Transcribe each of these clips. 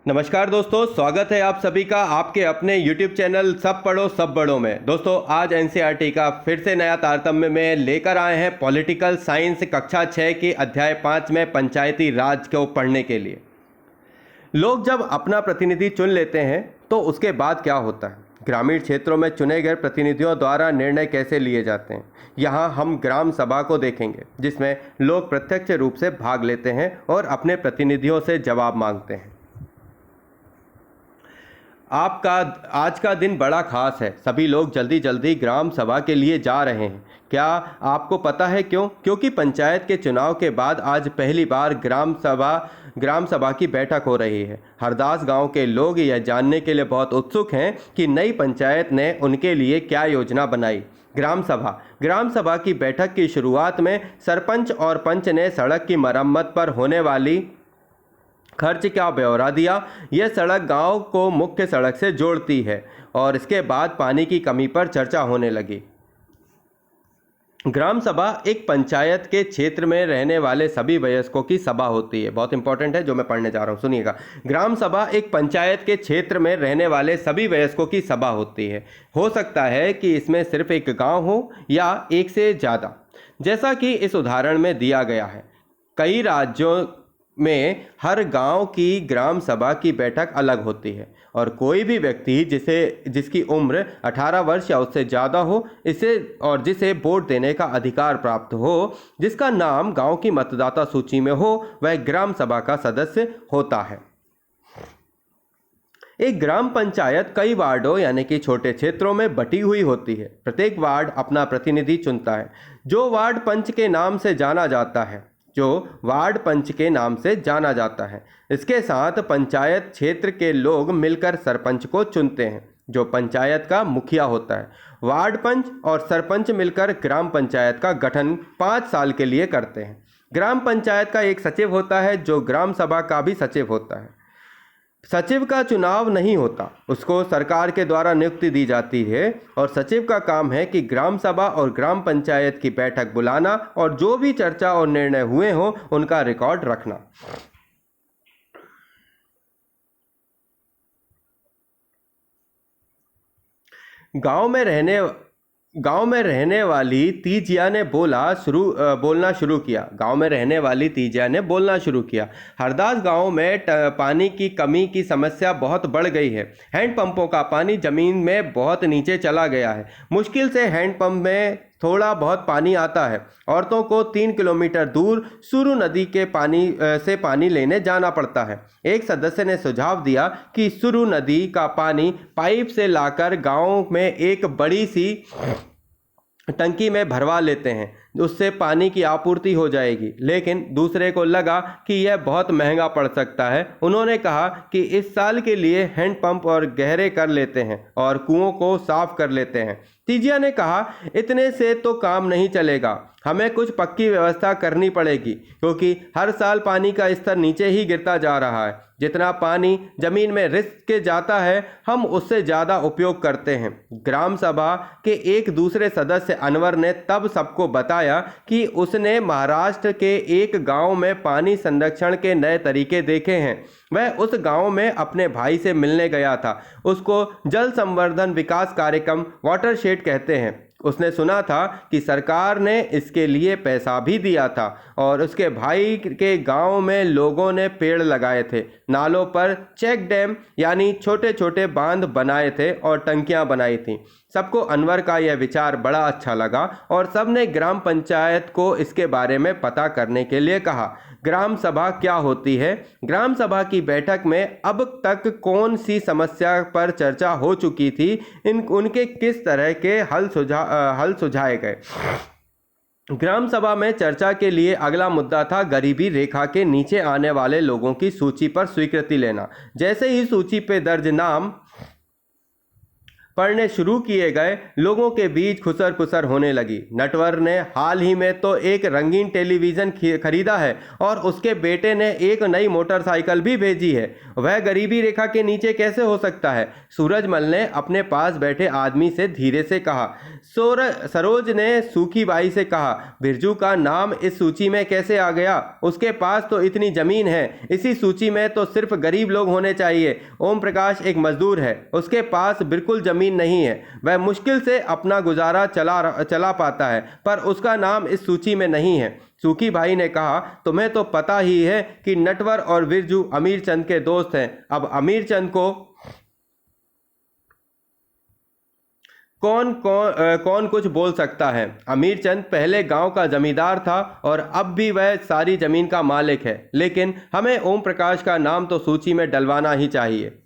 नमस्कार दोस्तों, स्वागत है आप सभी का आपके अपने YouTube चैनल सब पढ़ो सब बड़ों में। दोस्तों, आज एनसीईआरटी का फिर से नया तारतम्य में लेकर आए हैं पॉलिटिकल साइंस कक्षा 6 के अध्याय 5 में पंचायती राज को पढ़ने के लिए। लोग जब अपना प्रतिनिधि चुन लेते हैं तो उसके बाद क्या होता है? ग्रामीण क्षेत्रों में चुने गए प्रतिनिधियों द्वारा निर्णय कैसे लिए जाते हैं? यहाँ हम ग्राम सभा को देखेंगे, जिसमें लोग प्रत्यक्ष रूप से भाग लेते हैं और अपने प्रतिनिधियों से जवाब मांगते हैं। आपका आज का दिन बड़ा खास है। सभी लोग जल्दी जल्दी ग्राम सभा के लिए जा रहे हैं। क्या आपको पता है क्यों? क्योंकि पंचायत के चुनाव के बाद आज पहली बार ग्राम सभा की बैठक हो रही है। हरदास गांव के लोग यह जानने के लिए बहुत उत्सुक हैं कि नई पंचायत ने उनके लिए क्या योजना बनाई। ग्राम सभा की बैठक की शुरुआत में सरपंच और पंच ने सड़क की मरम्मत पर होने वाली खर्च का ब्यौरा दिया। यह सड़क गांव को मुख्य सड़क से जोड़ती है और इसके बाद पानी की कमी पर चर्चा होने लगी। ग्राम सभा एक पंचायत के क्षेत्र में रहने वाले सभी वयस्कों की सभा होती है। बहुत इंपॉर्टेंट है जो मैं पढ़ने जा रहा हूँ, सुनिएगा। ग्राम सभा एक पंचायत के क्षेत्र में रहने वाले सभी वयस्कों की सभा होती है। हो सकता है कि इसमें सिर्फ एक गांव हो या एक से ज़्यादा, जैसा कि इस उदाहरण में दिया गया है। कई राज्यों में हर गांव की ग्राम सभा की बैठक अलग होती है और कोई भी व्यक्ति जिसकी उम्र 18 वर्ष या उससे ज़्यादा हो जिसे वोट देने का अधिकार प्राप्त हो, जिसका नाम गांव की मतदाता सूची में हो, वह ग्राम सभा का सदस्य होता है। एक ग्राम पंचायत कई वार्डों यानी कि छोटे क्षेत्रों में बटी हुई होती है। प्रत्येक वार्ड अपना प्रतिनिधि चुनता है, जो वार्ड पंच के नाम से जाना जाता है। इसके साथ पंचायत क्षेत्र के लोग मिलकर सरपंच को चुनते हैं, जो पंचायत का मुखिया होता है। वार्ड पंच और सरपंच मिलकर ग्राम पंचायत का गठन 5 साल के लिए करते हैं। ग्राम पंचायत का एक सचिव होता है, जो ग्राम सभा का भी सचिव होता है। सचिव का चुनाव नहीं होता, उसको सरकार के द्वारा नियुक्ति दी जाती है और सचिव का काम है कि ग्राम सभा और ग्राम पंचायत की बैठक बुलाना और जो भी चर्चा और निर्णय हुए हों उनका रिकॉर्ड रखना। गांव में रहने वाली तीजिया ने बोलना शुरू किया। हरदास गांव में पानी की कमी की समस्या बहुत बढ़ गई है। हैंडपंपों का पानी जमीन में बहुत नीचे चला गया है। मुश्किल से हैंडपंप में थोड़ा बहुत पानी आता है। औरतों को 3 किलोमीटर दूर सुरु नदी के पानी लेने जाना पड़ता है। एक सदस्य ने सुझाव दिया कि सुरु नदी का पानी पाइप से लाकर गांव में एक बड़ी सी टंकी में भरवा लेते हैं, उससे पानी की आपूर्ति हो जाएगी। लेकिन दूसरे को लगा कि यह बहुत महंगा पड़ सकता है। उन्होंने कहा कि इस साल के लिए हैंडपंप और गहरे कर लेते हैं और कुओं को साफ कर लेते हैं। तीजिया ने कहा, इतने से तो काम नहीं चलेगा, हमें कुछ पक्की व्यवस्था करनी पड़ेगी, क्योंकि हर साल पानी का स्तर नीचे ही गिरता जा रहा है। जितना पानी जमीन में रिस के जाता है, हम उससे ज़्यादा उपयोग करते हैं। ग्राम सभा के एक दूसरे सदस्य अनवर ने तब सबको बताया कि उसने महाराष्ट्र के एक गांव में पानी संरक्षण के नए तरीके देखे हैं। वह उस गांव में अपने भाई से मिलने गया था। उसको जल संवर्धन विकास कार्यक्रम वाटरशेड कहते हैं। उसने सुना था कि सरकार ने इसके लिए पैसा भी दिया था और उसके भाई के गांव में लोगों ने पेड़ लगाए थे, नालों पर चेक डैम यानी छोटे छोटे बांध बनाए थे और टंकियां बनाई थी। सबको अनवर का यह विचार बड़ा अच्छा लगा और सबने ग्राम पंचायत को इसके बारे में पता करने के लिए कहा। ग्राम सभा क्या होती है? ग्राम सभा की बैठक में अब तक कौन सी समस्या पर चर्चा हो चुकी थी, उनके किस तरह के हल सुझाए गए। ग्राम सभा में चर्चा के लिए अगला मुद्दा था गरीबी रेखा के नीचे आने वाले लोगों की सूची पर स्वीकृति लेना। जैसे ही सूची पे दर्ज नाम पड़ने शुरू किए गए, लोगों के बीच खुसर पुसर होने लगी। नटवर ने हाल ही में तो एक रंगीन टेलीविज़न खरीदा है और उसके बेटे ने एक नई मोटरसाइकिल भी भेजी है। वह गरीबी रेखा के नीचे कैसे हो सकता है? सूरजमल ने अपने पास बैठे आदमी से धीरे से कहा। सरोज ने सूखी बाई से कहा, बिरजू का नाम इस सूची में कैसे आ गया? उसके पास तो इतनी जमीन है। इसी सूची में तो सिर्फ गरीब लोग होने चाहिए। ओम प्रकाश एक मजदूर है, उसके पास बिल्कुल जमीन नहीं है। वह मुश्किल से अपना गुजारा चला पाता है, पर उसका नाम इस सूची में नहीं है। सूखी भाई ने कहा, तुम्हें तो पता ही है कि नटवर और बिरजू अमीर चंद के दोस्त हैं। अब अमीर चंद को कौन कुछ बोल सकता है? अमीर चंद पहले गांव का जमींदार था और अब भी वह सारी जमीन का मालिक है, लेकिन हमें ओम प्रकाश का नाम तो सूची में डलवाना ही चाहिए।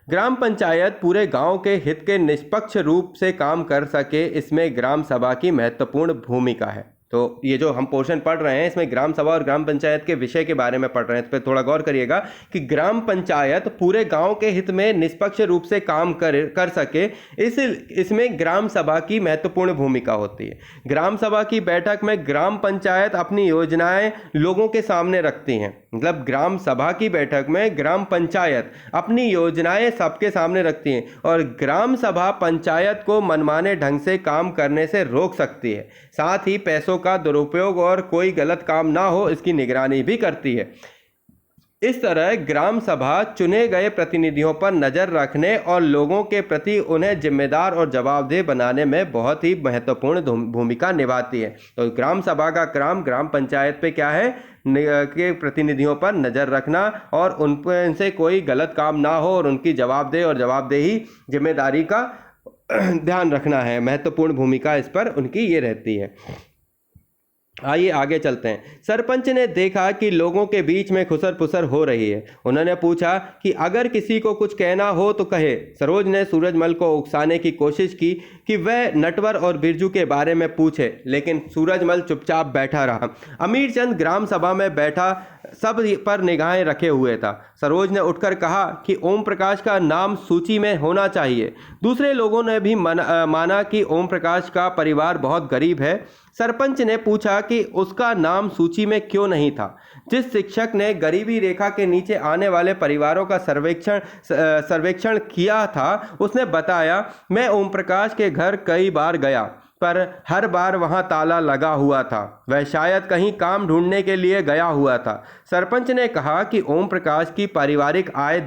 ग्राम पंचायत पूरे गांव के हित के निष्पक्ष रूप से काम कर सके, इसमें ग्राम सभा की महत्वपूर्ण भूमिका है। तो ये जो हम पोर्शन पढ़ रहे हैं, इसमें ग्राम सभा और ग्राम पंचायत के विषय के बारे में पढ़ रहे हैं। इस पर थोड़ा गौर करिएगा कि ग्राम पंचायत पूरे गांव के हित में निष्पक्ष रूप से काम कर सके, इसमें ग्राम सभा की महत्वपूर्ण भूमिका होती है। ग्राम सभा की बैठक में ग्राम पंचायत अपनी योजनाएं लोगों के सामने रखती हैं। मतलब ग्राम सभा की बैठक में ग्राम पंचायत अपनी योजनाएं सबके सामने रखती हैं और ग्राम सभा पंचायत को मनमाने ढंग से काम करने से रोक सकती है। साथ ही पैसों का दुरुपयोग और कोई गलत काम ना हो, इसकी निगरानी भी करती है। इस तरह ग्राम सभा चुने गए प्रतिनिधियों पर नजर रखने और लोगों के प्रति उन्हें जिम्मेदार और जवाबदेह बनाने में बहुत ही महत्वपूर्ण भूमिका निभाती है। तो ग्राम सभा का काम ग्राम पंचायत पे क्या है के प्रतिनिधियों पर नजर रखना और उनसे कोई गलत काम ना हो और उनकी जवाबदेही जिम्मेदारी का ध्यान रखना है। महत्वपूर्ण भूमिका इस पर उनकी ये रहती है। आइए आगे चलते हैं। सरपंच ने देखा कि लोगों के बीच में खुसर पुसर हो रही है। उन्होंने पूछा कि अगर किसी को कुछ कहना हो तो कहे। सरोज ने सूरजमल को उकसाने की कोशिश की कि वह नटवर और बिरजू के बारे में पूछे, लेकिन सूरजमल चुपचाप बैठा रहा। अमीर चंद ग्राम सभा में बैठा सब पर निगाहें रखे हुए था। सरोज ने उठकर कहा कि ओम प्रकाश का नाम सूची में होना चाहिए। दूसरे लोगों ने भी माना कि ओम प्रकाश का परिवार बहुत गरीब है। सरपंच ने पूछा कि उसका नाम सूची में क्यों नहीं था। जिस शिक्षक ने गरीबी रेखा के नीचे आने वाले परिवारों का सर्वेक्षण किया था, उसने बताया, मैं ओम प्रकाश के घर कई बार गया, पर हर बार वहां ताला लगा हुआ था। वह शायद कहीं काम ढूंढने के लिए गया हुआ था। सरपंच ने कहा कि ओम प्रकाश की पारिवारिक आय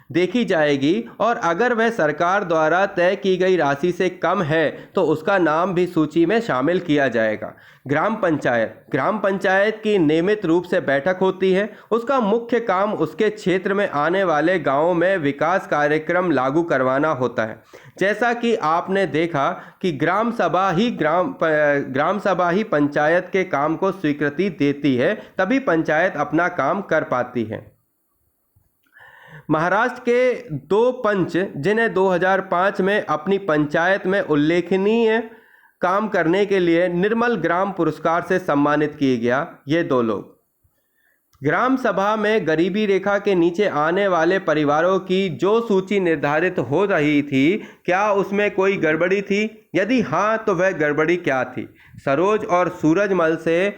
देखी जाएगी और अगर वह सरकार द्वारा तय की गई राशि से कम है तो उसका नाम भी सूची में शामिल किया जाएगा। ग्राम पंचायत की नियमित रूप से बैठक होती है। उसका मुख्य काम उसके क्षेत्र में आने वाले गांवों में विकास कार्यक्रम लागू करवाना होता है। जैसा कि आपने देखा कि ग्राम सभा ही पंचायत के काम को स्वीकृति देती है, तभी पंचायत अपना काम कर पाती है। महाराष्ट्र के 2 पंच, जिन्हें 2005 में अपनी पंचायत में उल्लेखनीय काम करने के लिए निर्मल ग्राम पुरस्कार से सम्मानित किया गया, ये 2 लोग। ग्राम सभा में गरीबी रेखा के नीचे आने वाले परिवारों की जो सूची निर्धारित हो रही थी, क्या उसमें कोई गड़बड़ी थी? यदि हाँ, तो वह गड़बड़ी क्या थी? सरोज ने सूरजमल से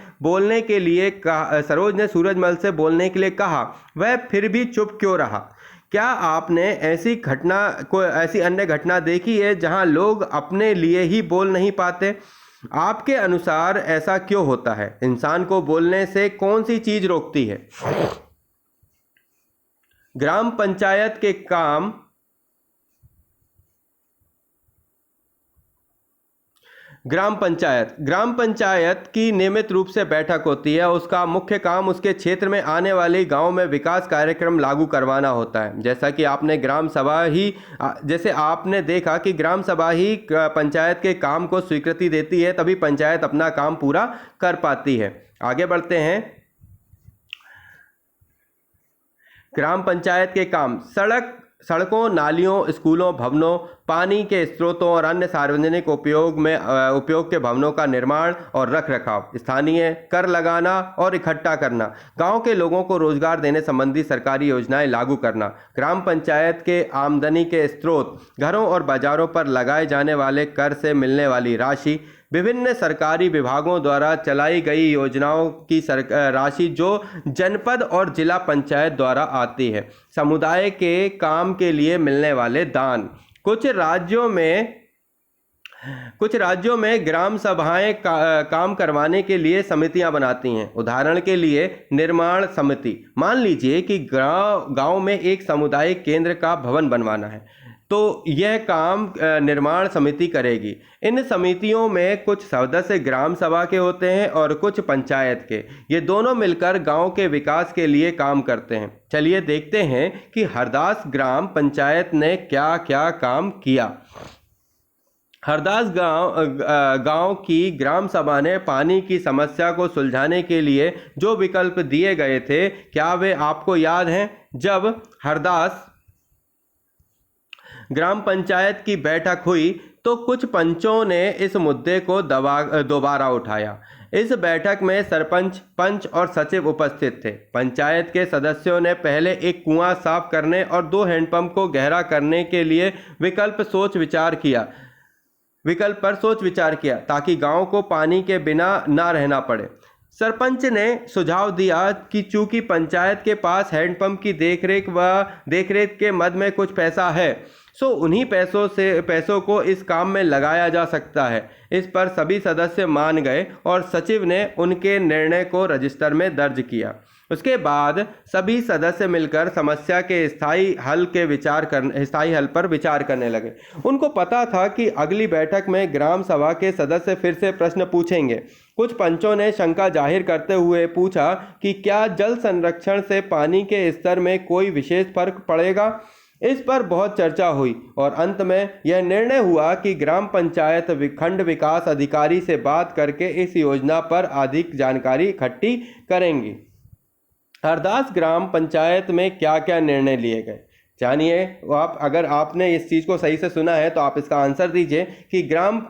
बोलने के लिए कहा। वह फिर भी चुप क्यों रहा? क्या आपने ऐसी अन्य घटना देखी है जहां लोग अपने लिए ही बोल नहीं पाते? आपके अनुसार ऐसा क्यों होता है? इंसान को बोलने से कौन सी चीज रोकती है? ग्राम पंचायत के काम ग्राम पंचायत की नियमित रूप से बैठक होती है। उसका मुख्य काम उसके क्षेत्र में आने वाले गांव में विकास कार्यक्रम लागू करवाना होता है। जैसे आपने देखा कि ग्राम सभा ही पंचायत के काम को स्वीकृति देती है, तभी पंचायत अपना काम पूरा कर पाती है। आगे बढ़ते हैं। ग्राम पंचायत के काम सड़कों, नालियों, स्कूलों, भवनों, पानी के स्रोतों और अन्य सार्वजनिक उपयोग के भवनों का निर्माण और रखरखाव, स्थानीय कर लगाना और इकट्ठा करना, गांव के लोगों को रोजगार देने संबंधी सरकारी योजनाएं लागू करना, ग्राम पंचायत के आमदनी के स्रोत, घरों और बाजारों पर लगाए जाने वाले कर से मिलने वाली राशि, विभिन्न सरकारी विभागों द्वारा चलाई गई योजनाओं की राशि जो जनपद और जिला पंचायत द्वारा आती है, समुदाय के काम के लिए मिलने वाले दान। कुछ राज्यों में ग्राम सभाएं काम करवाने के लिए समितियां बनाती हैं। उदाहरण के लिए निर्माण समिति, मान लीजिए कि गांव में एक सामुदायिक केंद्र का भवन बनवाना है तो यह काम निर्माण समिति करेगी। इन समितियों में कुछ सदस्य ग्राम सभा के होते हैं और कुछ पंचायत के। ये दोनों मिलकर गांव के विकास के लिए काम करते हैं। चलिए देखते हैं कि हरदास ग्राम पंचायत ने क्या क्या काम किया। हरदास गांव की ग्राम सभा ने पानी की समस्या को सुलझाने के लिए जो विकल्प दिए गए थे, क्या वे आपको याद हैं? जब हरदास ग्राम पंचायत की बैठक हुई तो कुछ पंचों ने इस मुद्दे को दोबारा उठाया। इस बैठक में सरपंच, पंच और सचिव उपस्थित थे। पंचायत के सदस्यों ने पहले एक कुआं साफ करने और 2 हैंडपंप को गहरा करने के लिए विकल्प पर सोच विचार किया ताकि गांव को पानी के बिना ना रहना पड़े। सरपंच ने सुझाव दिया कि चूंकि पंचायत के पास हैंडपंप की देखरेख के मद में कुछ पैसा है, सो उन्हीं पैसों को इस काम में लगाया जा सकता है। इस पर सभी सदस्य मान गए और सचिव ने उनके निर्णय को रजिस्टर में दर्ज किया। उसके बाद सभी सदस्य मिलकर समस्या के स्थायी हल पर विचार करने लगे। उनको पता था कि अगली बैठक में ग्राम सभा के सदस्य फिर से प्रश्न पूछेंगे। कुछ पंचों ने शंका जाहिर करते हुए पूछा कि क्या जल संरक्षण से पानी के स्तर में कोई विशेष फर्क पड़ेगा। इस पर बहुत चर्चा हुई और अंत में यह निर्णय हुआ कि ग्राम पंचायत खंड विकास अधिकारी से बात करके इस योजना पर अधिक जानकारी इकट्ठी करेंगी। हरदास ग्राम पंचायत में क्या क्या निर्णय लिए गए, जानिए। अगर आपने इस चीज़ को सही से सुना है तो आप इसका आंसर दीजिए कि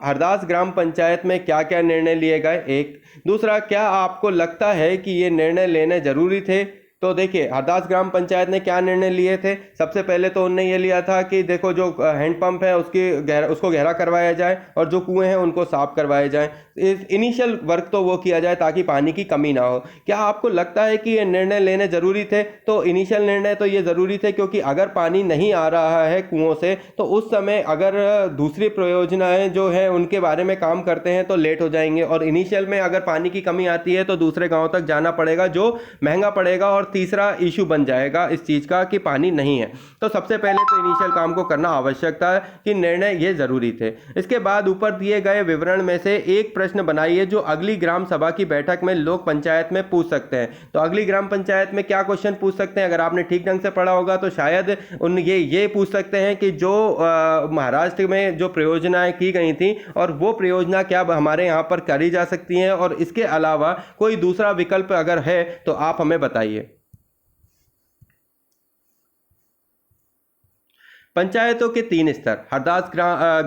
हरदास ग्राम पंचायत में क्या क्या निर्णय लिए गए। एक दूसरा, क्या आपको लगता है कि ये निर्णय लेने जरूरी थे? तो देखिए, हरदास ग्राम पंचायत ने क्या निर्णय लिए थे। सबसे पहले तो उनने ये लिया था कि देखो, जो हैंडपंप है उसको गहरा करवाया जाए और जो कुएं हैं उनको साफ करवाए जाए। इनिशियल वर्क तो वो किया जाए ताकि पानी की कमी ना हो। क्या आपको लगता है कि ये निर्णय लेने ज़रूरी थे? तो इनिशियल निर्णय तो ये ज़रूरी थे, क्योंकि अगर पानी नहीं आ रहा है कुओं से तो उस समय अगर दूसरी परियोजनाएं जो है उनके बारे में काम करते हैं तो लेट हो जाएंगे, और इनिशियल में अगर पानी की कमी आती है तो दूसरे गाँव तक जाना पड़ेगा जो महंगा पड़ेगा, और तीसरा इशू बन जाएगा इस चीज़ का कि पानी नहीं है। तो सबसे पहले तो इनिशियल काम को करना आवश्यक था कि निर्णय ये ज़रूरी थे। इसके बाद ऊपर दिए गए विवरण में से एक प्रश्न बनाइए जो अगली ग्राम सभा की बैठक में लोक पंचायत में पूछ सकते हैं। तो अगली ग्राम पंचायत में क्या क्वेश्चन पूछ सकते हैं? अगर आपने ठीक ढंग से पढ़ा होगा तो शायद ये पूछ सकते हैं कि जो महाराष्ट्र में जो परियोजनाएं की गई थी और वो परियोजना क्या हमारे यहाँ पर करी जा सकती हैं, और इसके अलावा कोई दूसरा विकल्प अगर है तो आप हमें बताइए। पंचायतों के 3 स्तर। हरदास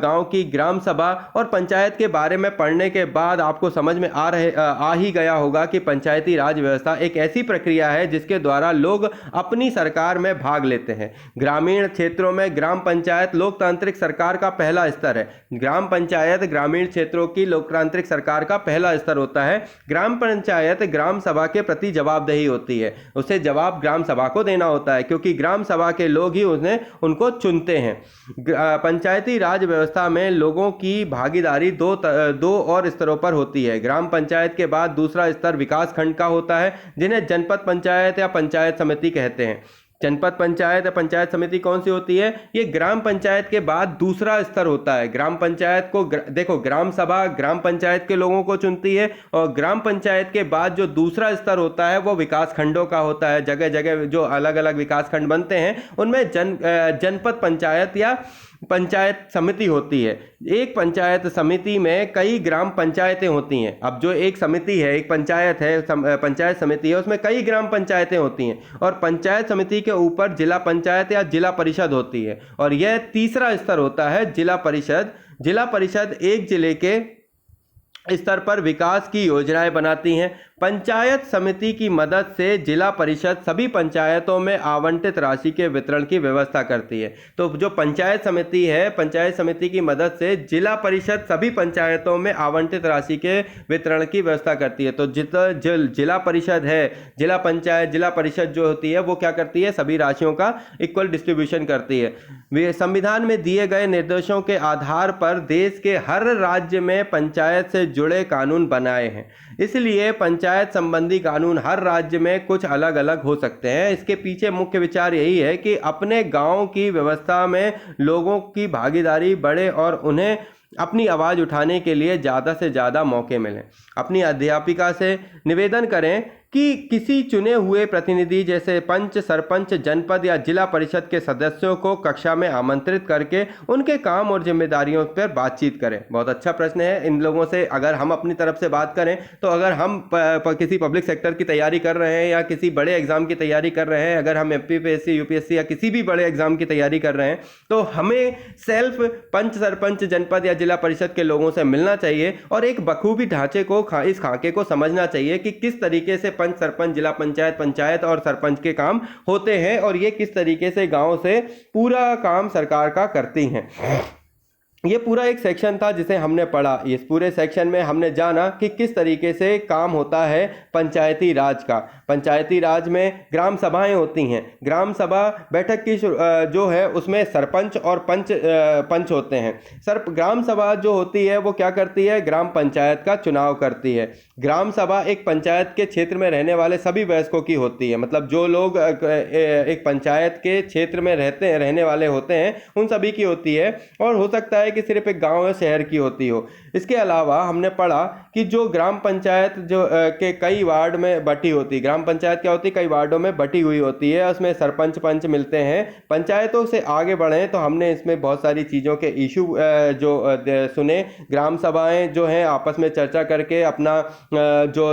गांव की ग्राम सभा और पंचायत के बारे में पढ़ने के बाद आपको समझ में आ ही गया होगा कि पंचायती राज व्यवस्था एक ऐसी प्रक्रिया है जिसके द्वारा लोग अपनी सरकार में भाग लेते हैं। ग्रामीण क्षेत्रों में ग्राम पंचायत लोकतांत्रिक सरकार का पहला स्तर है। ग्राम पंचायत ग्रामीण क्षेत्रों की लोकतांत्रिक सरकार का पहला स्तर होता है। ग्राम पंचायत ग्राम सभा के प्रति जवाबदेही होती है, उसे जवाब ग्राम सभा को देना होता है, क्योंकि ग्राम सभा के लोग ही उनको चुनते हैं। पंचायती राज व्यवस्था में लोगों की भागीदारी दो और स्तरों पर होती है। ग्राम पंचायत के बाद दूसरा स्तर विकास खंड का होता है, जिन्हें जनपद पंचायत या पंचायत समिति कहते हैं। जनपद पंचायत या पंचायत समिति कौन सी होती है? ये ग्राम पंचायत के बाद दूसरा स्तर होता है। ग्राम पंचायत को देखो, ग्राम सभा ग्राम पंचायत के लोगों को चुनती है, और ग्राम पंचायत के बाद जो दूसरा स्तर होता है वो विकास खंडों का होता है। जगह जगह जो अलग अलग विकास खंड बनते हैं उनमें जनपद पंचायत या पंचायत समिति होती है। एक पंचायत समिति में कई ग्राम पंचायतें होती हैं। अब जो एक समिति है, एक पंचायत है, पंचायत समिति है, उसमें कई ग्राम पंचायतें होती हैं और पंचायत समिति के ऊपर जिला पंचायत या जिला परिषद होती है और यह तीसरा स्तर होता है जिला परिषद। जिला परिषद एक जिले के स्तर पर विकास की योजनाएं बनाती हैं। पंचायत समिति की मदद से जिला परिषद सभी पंचायतों में आवंटित राशि के वितरण की व्यवस्था करती है। तो जो पंचायत समिति है, पंचायत समिति की मदद से जिला परिषद सभी पंचायतों में आवंटित राशि के वितरण की व्यवस्था करती है। तो जिला परिषद है, जिला पंचायत, जिला परिषद जो होती है वो क्या करती है, सभी राशियों का इक्वल डिस्ट्रीब्यूशन करती है। वे संविधान में दिए गए निर्देशों के आधार पर देश के हर राज्य में पंचायत से जुड़े कानून बनाए हैं। इसलिए पंचायत संबंधी कानून हर राज्य में कुछ अलग अलग हो सकते हैं। इसके पीछे मुख्य विचार यही है कि अपने गांव की व्यवस्था में लोगों की भागीदारी बढ़े और उन्हें अपनी आवाज़ उठाने के लिए ज़्यादा से ज़्यादा मौके मिलें। अपनी अध्यापिका से निवेदन करें कि किसी चुने हुए प्रतिनिधि जैसे पंच, सरपंच, जनपद या जिला परिषद के सदस्यों को कक्षा में आमंत्रित करके उनके काम और जिम्मेदारियों पर बातचीत करें। बहुत अच्छा प्रश्न है। इन लोगों से अगर हम अपनी तरफ से बात करें तो अगर हम किसी पब्लिक सेक्टर की तैयारी कर रहे हैं या किसी बड़े एग्जाम की तैयारी कर रहे हैं, अगर हम एमपीपीएससी, यूपीएससी या किसी भी बड़े एग्जाम की तैयारी कर रहे हैं, तो हमें सेल्फ पंच, सरपंच, जनपद या जिला परिषद के लोगों से मिलना चाहिए और एक बखूबी ढांचे को, इस खाके को समझना चाहिए कि किस तरीके से पंच, सरपंच, जिला पंचायत, पंचायत और सरपंच के काम होते हैं और ये किस तरीके से गांव से पूरा काम सरकार का करती हैं। ये पूरा एक सेक्शन था जिसे हमने पढ़ा। इस पूरे सेक्शन में हमने जाना कि किस तरीके से काम होता है पंचायती राज का। पंचायती राज में ग्राम सभाएं होती हैं। ग्राम सभा बैठक की जो है उसमें सरपंच और पंच होते हैं। ग्राम सभा जो होती है वो क्या करती है, ग्राम पंचायत का चुनाव करती है। ग्राम सभा एक पंचायत के क्षेत्र में रहने वाले सभी वयस्कों की होती है, मतलब जो लोग एक पंचायत के क्षेत्र में रहने वाले होते हैं उन सभी की होती है और हो सकता है कि सिर्फ एक गांव या शहर की होती हो। इसके अलावा हमने पढ़ा कि जो ग्राम पंचायत जो के कई वार्ड में बटी होती है, ग्राम पंचायत क्या होती है, कई वार्डों में बटी हुई होती है, उसमें सरपंच पंच मिलते हैं। पंचायतों से आगे बढ़े तो हमने इसमें बहुत सारी चीज़ों के इशू जो सुने। ग्राम सभाएं जो हैं आपस में चर्चा करके अपना जो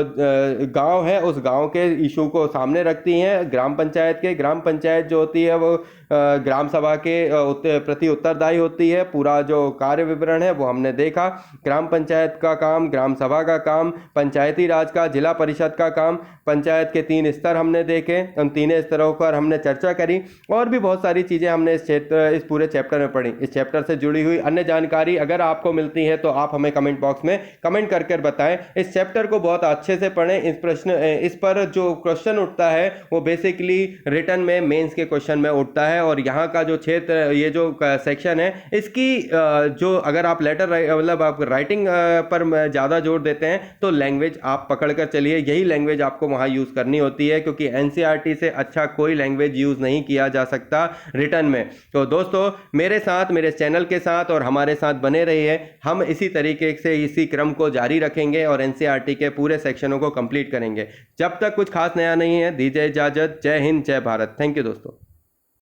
गांव है उस गांव के इशू को सामने रखती हैं। ग्राम पंचायत जो होती है वो ग्राम सभा के प्रति उत्तरदायी होती है। पूरा जो कार्य विवरण है वो हमने देखा। ग्राम पंचायत का काम, ग्राम सभा का काम, पंचायती राज का, जिला परिषद का काम, पंचायत के 3 स्तर हमने देखे। उन 3 स्तरों पर हमने चर्चा करी और भी बहुत सारी चीज़ें हमने इस पूरे चैप्टर में पढ़ी। इस चैप्टर से जुड़ी हुई अन्य जानकारी अगर आपको मिलती है तो आप हमें कमेंट बॉक्स में कमेंट कर बताएं। इस चैप्टर को बहुत अच्छे से पढ़ें। इस पर जो क्वेश्चन उठता है वो बेसिकली रिटन में, मेंस के क्वेश्चन में उठता है और यहाँ का जो क्षेत्र, ये जो सेक्शन है इसकी जो अगर आप मतलब आप राइटिंग पर ज़्यादा जोर देते हैं तो लैंग्वेज आप पकड़ कर चलिए। यही लैंग्वेज आपको वहाँ यूज़ करनी होती है क्योंकि एनसीईआरटी से अच्छा कोई लैंग्वेज यूज़ नहीं किया जा सकता रिटन में। तो दोस्तों मेरे साथ, मेरे चैनल के साथ और हमारे साथ बने रहिए। हम इसी तरीके से इसी क्रम को जारी रखेंगे और एनसीईआरटी के पूरे सेक्शनों को कंप्लीट करेंगे। जब तक कुछ खास नया नहीं है, दीजिए इजाज़त। जय हिंद, जय भारत। थैंक यू दोस्तों।